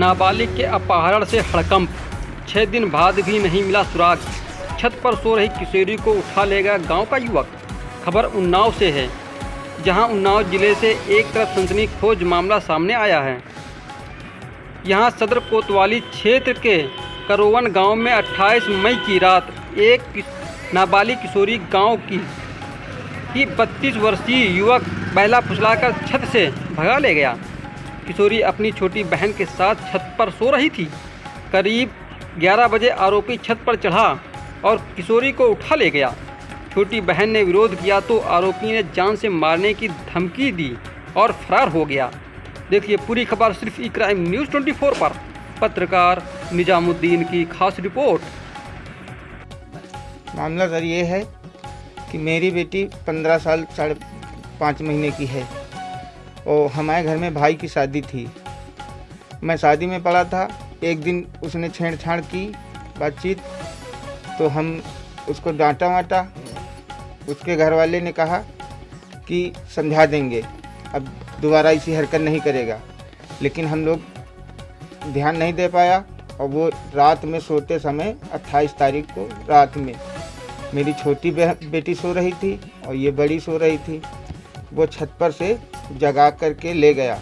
नाबालिग के अपहरण से हड़कंप, 6 दिन बाद भी नहीं मिला सुराग। छत पर सो रही किशोरी को उठा ले गया गाँव का युवक। खबर उन्नाव से है, जहां उन्नाव जिले से एक तरफ सनसनीखेज मामला सामने आया है। यहां सदर कोतवाली क्षेत्र के करोवन गांव में 28 मई की रात एक नाबालिग किशोरी गांव की 32 वर्षीय युवक बहला फुसलाकर छत से भगा ले गया। किशोरी अपनी छोटी बहन के साथ छत पर सो रही थी। करीब 11 बजे आरोपी छत पर चढ़ा और किशोरी को उठा ले गया। छोटी बहन ने विरोध किया तो आरोपी ने जान से मारने की धमकी दी और फरार हो गया। देखिए पूरी खबर सिर्फ ई क्राइम न्यूज़ 24 पर। पत्रकार निजामुद्दीन की खास रिपोर्ट। मामला सर ये है कि मेरी बेटी 15 साल 5.5 महीने की है और हमारे घर में भाई की शादी थी। मैं शादी में पड़ा था। एक दिन उसने छेड़छाड़ की बातचीत, तो हम उसको डांटा वाटा। उसके घर वाले ने कहा कि समझा देंगे, अब दोबारा ऐसी हरकत नहीं करेगा, लेकिन हम लोग ध्यान नहीं दे पाया। और वो रात में सोते समय 28 तारीख को रात में मेरी छोटी बेटी सो रही थी और ये बड़ी सो रही थी। वो छत पर से जगा करके ले गया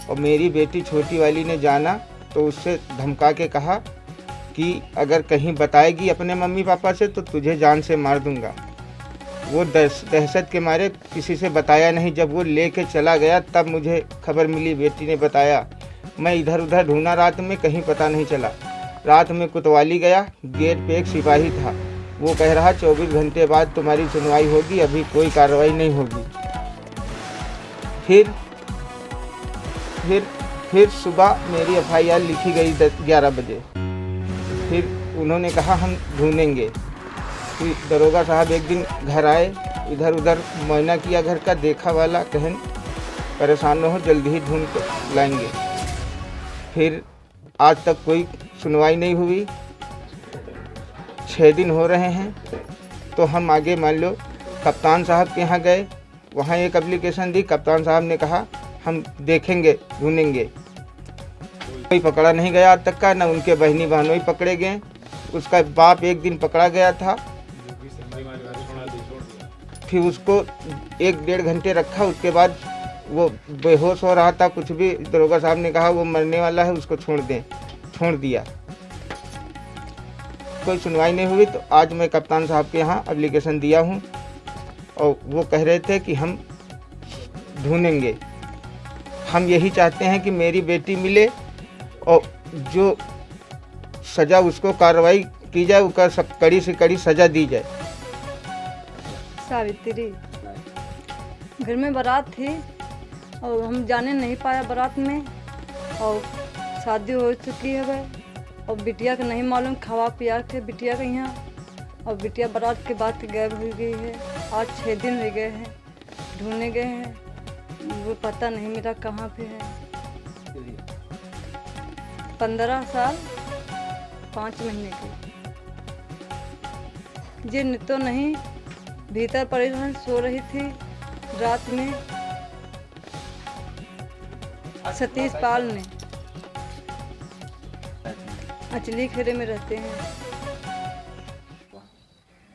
और मेरी बेटी छोटी वाली ने जाना तो उससे धमका के कहा कि अगर कहीं बताएगी अपने मम्मी पापा से तो तुझे जान से मार दूंगा। वो दहशत के मारे किसी से बताया नहीं। जब वो लेके चला गया तब मुझे खबर मिली, बेटी ने बताया। मैं इधर उधर ढूंढा, रात में कहीं पता नहीं चला। रात में कोतवाली गया, गेट पे एक सिपाही था। वो कह रहा 24 घंटे बाद तुम्हारी सुनवाई होगी, अभी कोई कार्रवाई नहीं होगी। फिर सुबह मेरी FIR लिखी गई 11 बजे। फिर उन्होंने कहा हम ढूंढेंगे। फिर दरोगा साहब एक दिन घर आए, इधर उधर मुआयना किया घर का, देखा वाला, कहन परेशान न हो, जल्दी ही ढूंढ कर लाएंगे। फिर आज तक कोई सुनवाई नहीं हुई। 6 दिन हो रहे हैं। तो हम आगे मान लो कप्तान साहब के यहाँ गए, वहाँ एक एप्लीकेशन दी। कप्तान साहब ने कहा हम देखेंगे, ढूंढेंगे। कोई पकड़ा नहीं गया आज तक का, न उनके बहनी बहनों ही पकड़े गए। उसका बाप एक दिन पकड़ा गया था, फिर उसको 1-1.5 घंटे रखा। उसके बाद वो बेहोश हो रहा था, कुछ भी। दरोगा साहब ने कहा वो मरने वाला है, उसको छोड़ दें, छोड़ दिया। कोई सुनवाई नहीं हुई। तो आज मैं कप्तान साहब के यहाँ एप्लीकेशन दिया हूँ और वो कह रहे थे कि हम ढूंढेंगे। हम यही चाहते हैं कि मेरी बेटी मिले और जो सज़ा उसको कार्रवाई की जाए, उसका सब कड़ी से कड़ी सज़ा दी जाए। सावित्री, घर में बारात थी और हम जाने नहीं पाया बारात में, और शादी हो चुकी है वह, और बिटिया का नहीं मालूम, खवा पिया के बिटिया के यहाँ, और बिटिया बारात के बाद गायब हो गई है। आज 6 दिन हो गए हैं, ढूंढने गए हैं, वो पता नहीं मिला कहाँ पे है। 15 साल 5 महीने की। ये नितो नहीं, भीतर परेशान सो रही थी रात में। सतीश पाल ने अचली खेरे में रहते हैं।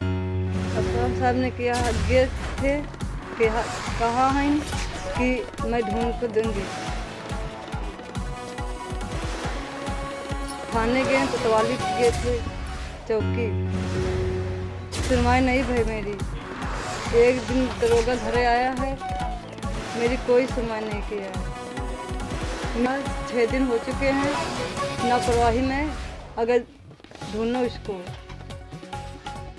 कप्तान साहब ने किया गे थे, कहा है कि मैं ढूंढ कर दूंगी। थाने गए, कोतवाली गए थे, चौकी, सुनवाई नहीं भाई मेरी। एक दिन दरोगा घरे आया है, मेरी कोई सुनवाई नहीं किया है। 6 दिन हो चुके हैं लापरवाही में। अगर ढूंढो इसको।